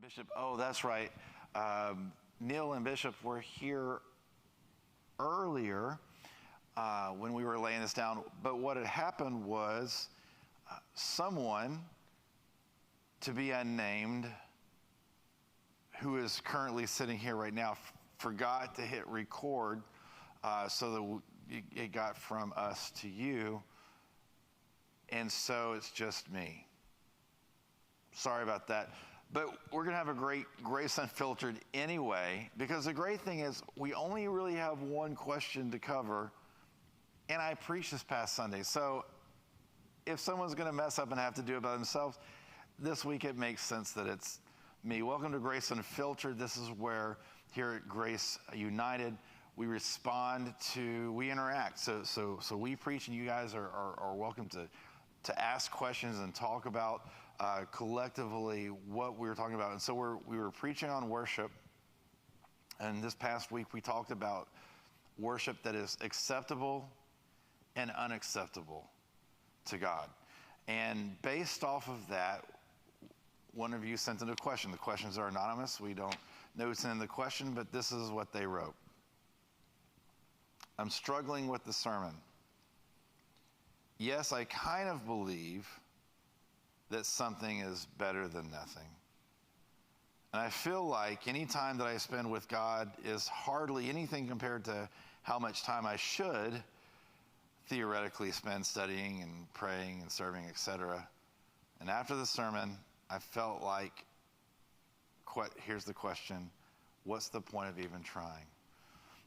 Bishop, oh, that's right. Neil and Bishop were here earlier when we were laying this down. But what had happened was someone, to be unnamed, who is currently sitting here right now, forgot to hit record so that it got from us to you. And so it's just me. Sorry about that. But we're going to have a great Grace Unfiltered anyway, because the great thing is we only really have one question to cover, and I preached this past Sunday. So if someone's going to mess up and have to do it by themselves, this week it makes sense that it's me. Welcome to Grace Unfiltered. This is where here at Grace United, we respond to, we interact. So we preach, and you guys are welcome to ask questions and talk about collectively what we were talking about. And so we were preaching on worship. And this past week we talked about worship that is acceptable and unacceptable to God. And based off of that, one of you sent in a question. The questions are anonymous. We don't know what's in the question, but this is what they wrote. I'm struggling with the sermon. Yes, I kind of believe that something is better than nothing. And I feel like any time that I spend with God is hardly anything compared to how much time I should theoretically spend studying and praying and serving, etc. And after the sermon, I felt like, here's the question, what's the point of even trying?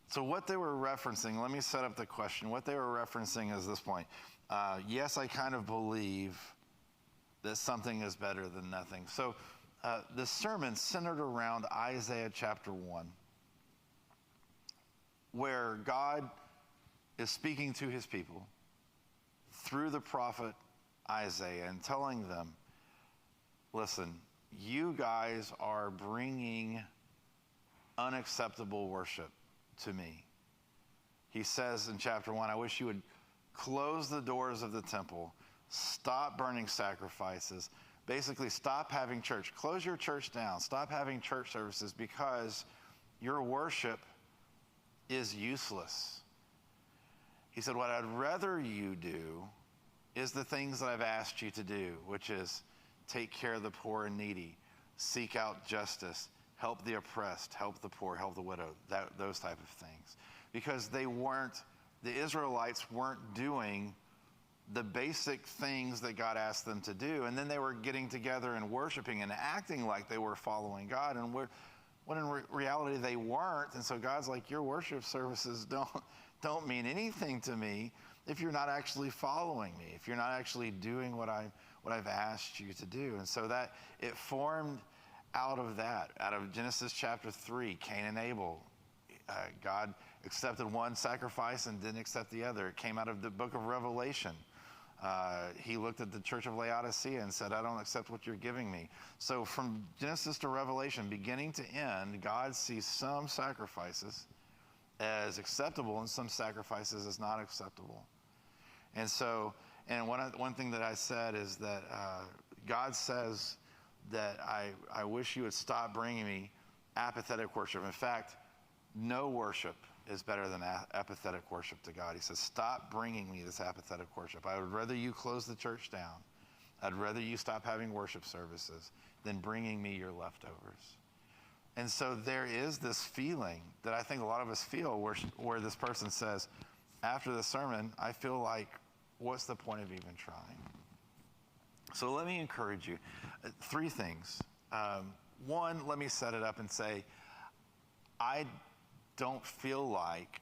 So what they were referencing, let me set up the question. What they were referencing is this point. Yes, I kind of believe that something is better than nothing. So the sermon centered around Isaiah chapter 1, where God is speaking to his people through the prophet Isaiah and telling them, listen, you guys are bringing unacceptable worship to me. He says in chapter 1, I wish you would close the doors of the temple, stop burning sacrifices, basically stop having church. Close your church down. Stop having church services because your worship is useless. He said, what I'd rather you do is the things that I've asked you to do, which is take care of the poor and needy, seek out justice, help the oppressed, help the poor, help the widow, those type of things. Because the Israelites weren't doing the basic things that God asked them to do. And then they were getting together and worshiping and acting like they were following God. And when in reality they weren't. And so God's like, your worship services don't mean anything to me if you're not actually following me, if you're not actually doing what I've asked you to do. And so that it formed out of Genesis chapter 3, Cain and Abel. God accepted one sacrifice and didn't accept the other. It came out of the book of Revelation. He looked at the church of Laodicea and said, I don't accept what you're giving me. So from Genesis to Revelation, beginning to end, God sees some sacrifices as acceptable and some sacrifices as not acceptable. And so, and one thing that I said is that God says that I wish you would stop bringing me apathetic worship. In fact, no worship is better than apathetic worship to God. He says, stop bringing me this apathetic worship. I would rather you close the church down. I'd rather you stop having worship services than bringing me your leftovers. And so there is this feeling that I think a lot of us feel where this person says, after the sermon, I feel like, what's the point of even trying? So let me encourage you. 3 things. One, let me set it up and say, I don't feel like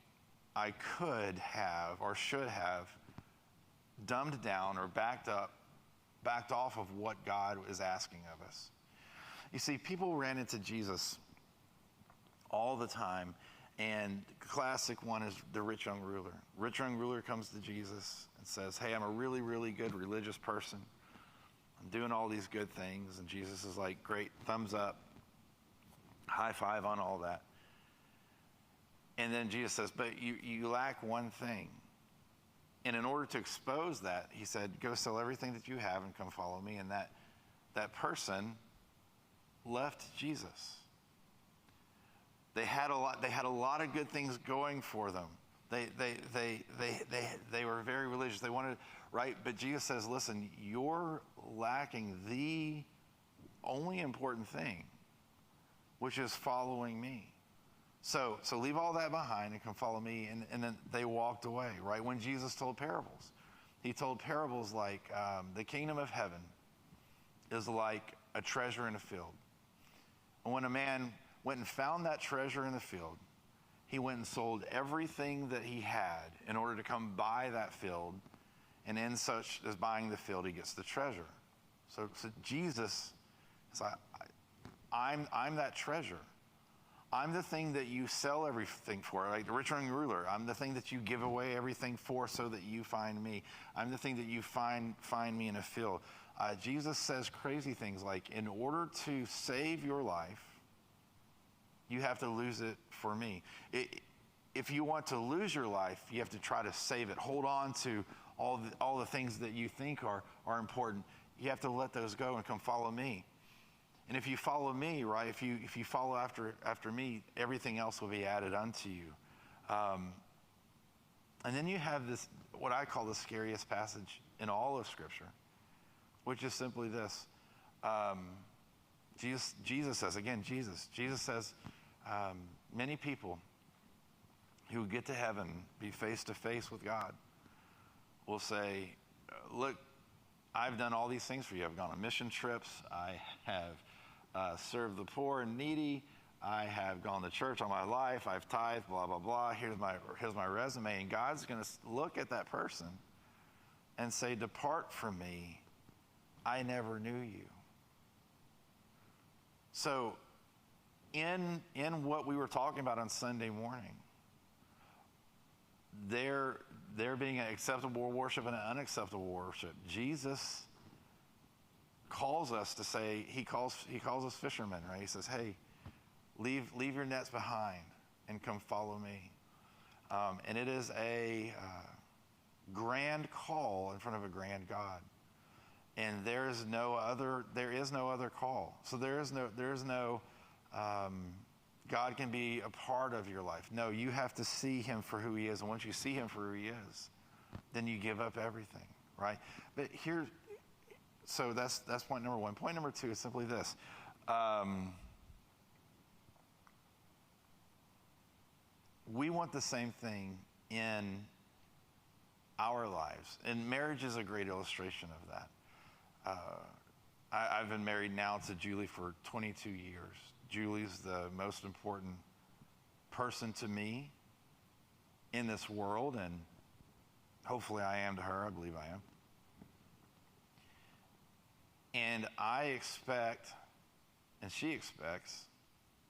I could have or should have dumbed down or backed off of what God is asking of us. You see, people ran into Jesus all the time, and the classic one is the rich young ruler. Rich young ruler comes to Jesus and says, hey, I'm a really, really good religious person. I'm doing all these good things. And Jesus is like, great, thumbs up, high five on all that. And then Jesus says, but you lack one thing. And in order to expose that, he said, go sell everything that you have and come follow me. And that person left Jesus. They had a lot of good things going for them. They were very religious. They wanted, right? But Jesus says, listen, you're lacking the only important thing, which is following me. So leave all that behind and come follow me. And then they walked away, right? When Jesus told parables, he told parables like the kingdom of heaven is like a treasure in a field. And when a man went and found that treasure in the field, he went and sold everything that he had in order to come buy that field. And in such as buying the field, he gets the treasure. So Jesus is like, I'm that treasure. I'm the thing that you sell everything for, like the rich young ruler. I'm the thing that you give away everything for so that you find me. I'm the thing that you find me in a field. Jesus says crazy things like, in order to save your life, you have to lose it for me. If you want to lose your life, you have to try to save it. Hold on to all the things that you think are important. You have to let those go and come follow me. And if you follow me, right, if you follow after me, everything else will be added unto you. And then you have this, what I call the scariest passage in all of Scripture, which is simply this. Jesus says, many people who get to heaven, be face to face with God, will say, look, I've done all these things for you. I've gone on mission trips. I have served the poor and needy. I have gone to church all my life. I've tithed, blah, blah, blah. Here's my resume. And God's going to look at that person and say, depart from me. I never knew you. So in what we were talking about on Sunday morning, there being an acceptable worship and an unacceptable worship, Jesus calls us to say, he calls us fishermen, right? He says, hey, leave your nets behind and come follow me. And it is a grand call in front of a grand God. And there is no other call. So there is no God can be a part of your life. No, you have to see him for who he is. And once you see him for who he is, then you give up everything, right? But so that's point number one. Point number two is simply this. We want the same thing in our lives. And marriage is a great illustration of that. I've been married now to Julie for 22 years. Julie's the most important person to me in this world, and hopefully I am to her. I believe I am. And I expect, and she expects,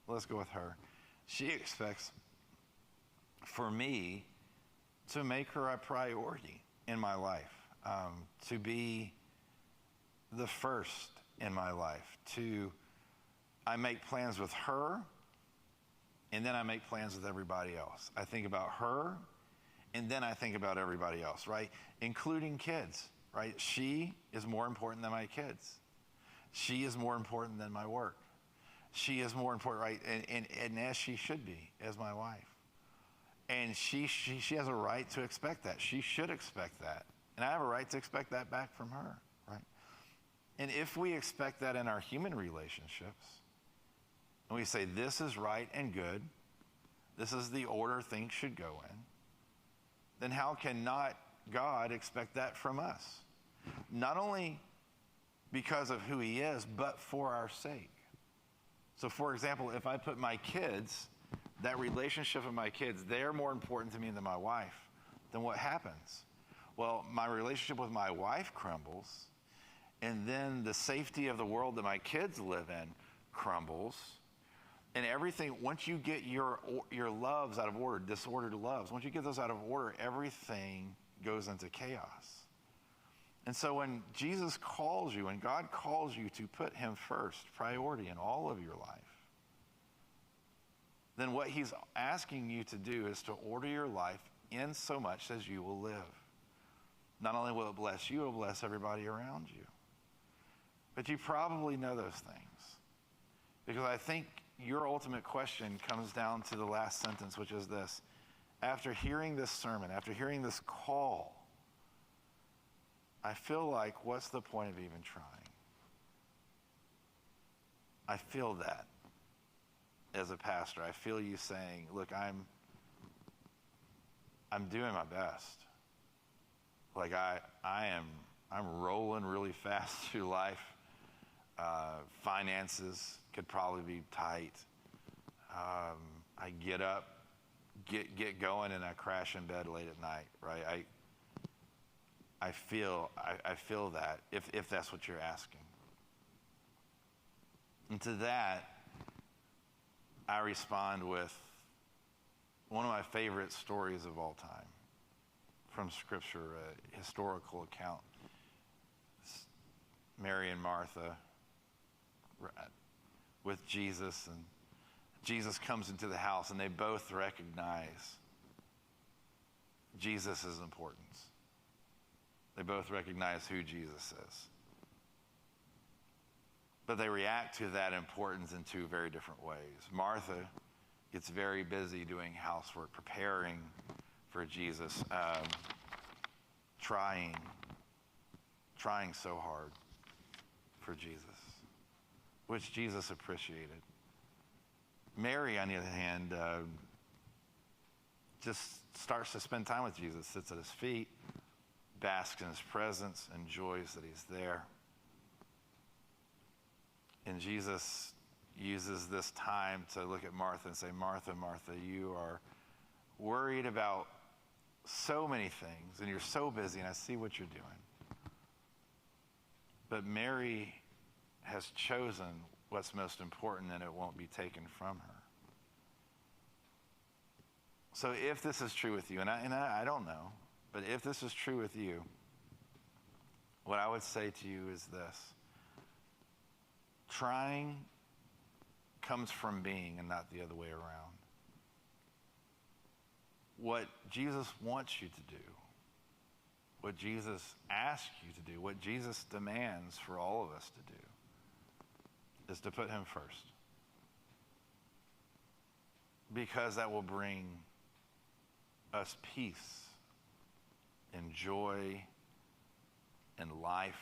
let's go with her. She expects for me to make her a priority in my life, to be the first in my life. I make plans with her, and then I make plans with everybody else. I think about her, and then I think about everybody else, right? Including kids, right? She is more important than my kids. She is more important than my work. She is more important, right? And as she should be, as my wife. And she has a right to expect that. She should expect that. And I have a right to expect that back from her, right? And if we expect that in our human relationships, and we say, this is right and good, this is the order things should go in, then how can not God expect that from us? Not only because of who he is, but for our sake. So for example, if I put my kids, that relationship with my kids, they're more important to me than my wife, then what happens? Well, my relationship with my wife crumbles, and then the safety of the world that my kids live in crumbles. And everything, once you get your loves out of order, disordered loves, once you get those out of order, everything goes into chaos. And so when Jesus calls you, and God calls you to put him first, priority in all of your life, then what he's asking you to do is to order your life in so much as you will live. Not only will it bless you, it will bless everybody around you. But you probably know those things. Because I think your ultimate question comes down to the last sentence, which is this. After hearing this sermon, after hearing this call, I feel like, what's the point of even trying? I feel that as a pastor. I feel you saying, look, I'm doing my best. Like I'm rolling really fast through life. Finances could probably be tight. I get up, get going, and I crash in bed late at night, right? I feel that, if that's what you're asking. And to that, I respond with one of my favorite stories of all time from Scripture, a historical account. It's Mary and Martha with Jesus, and Jesus comes into the house, and they both recognize Jesus' importance. They both recognize who Jesus is. But they react to that importance in two very different ways. Martha gets very busy doing housework, preparing for Jesus, trying so hard for Jesus, which Jesus appreciated. Mary, on the other hand, just starts to spend time with Jesus, sits at his feet, basks in his presence, enjoys that he's there. And Jesus uses this time to look at Martha and say, Martha, Martha, you are worried about so many things, and you're so busy, and I see what you're doing. But Mary has chosen what's most important, and it won't be taken from her. So if this is true with you, and I don't know, but if this is true with you, what I would say to you is this. Trying comes from being and not the other way around. What Jesus wants you to do, what Jesus asks you to do, what Jesus demands for all of us to do, is to put him first. Because that will bring us peace and joy and life.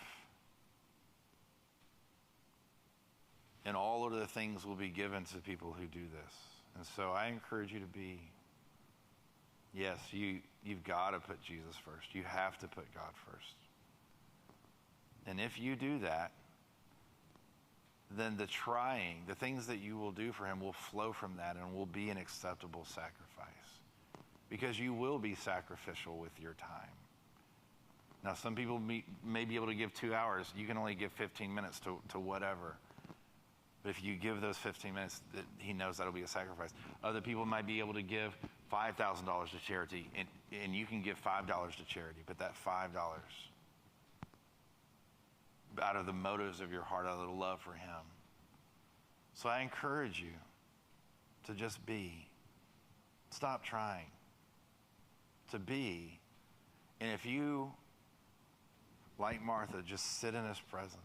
And all of the things will be given to people who do this. And so I encourage you to be, yes, you've got to put Jesus first. You have to put God first. And if you do that, then the things that you will do for him will flow from that and will be an acceptable sacrifice. Because you will be sacrificial with your time. Now, some people may be able to give 2 hours. You can only give 15 minutes to whatever. But if you give those 15 minutes, he knows that'll be a sacrifice. Other people might be able to give $5,000 to charity, and you can give $5 to charity, but that $5 out of the motives of your heart, out of the love for him. So I encourage you to just be. Stop trying. To be. And if you, like Martha, just sit in his presence,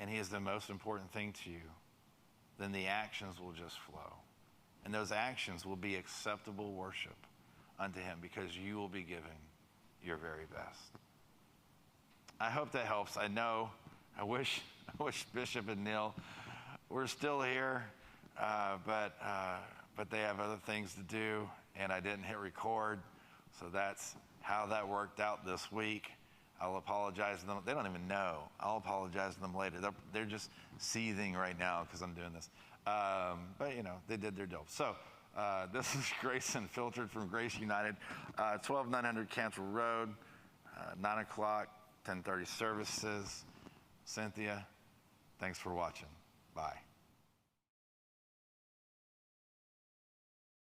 and he is the most important thing to you, then the actions will just flow. And those actions will be acceptable worship unto him because you will be giving your very best. I hope that helps. I know, I wish Bishop and Neil were still here, but they have other things to do, and I didn't hit record. So that's how that worked out this week. I'll apologize to them. They don't even know. I'll apologize to them later. They're just seething right now because I'm doing this. But, they did their deal. So this is Grace Unfiltered from Grace United, 12900 Cantrell Road, 9 o'clock, 10:30 services. Cynthia, thanks for watching. Bye.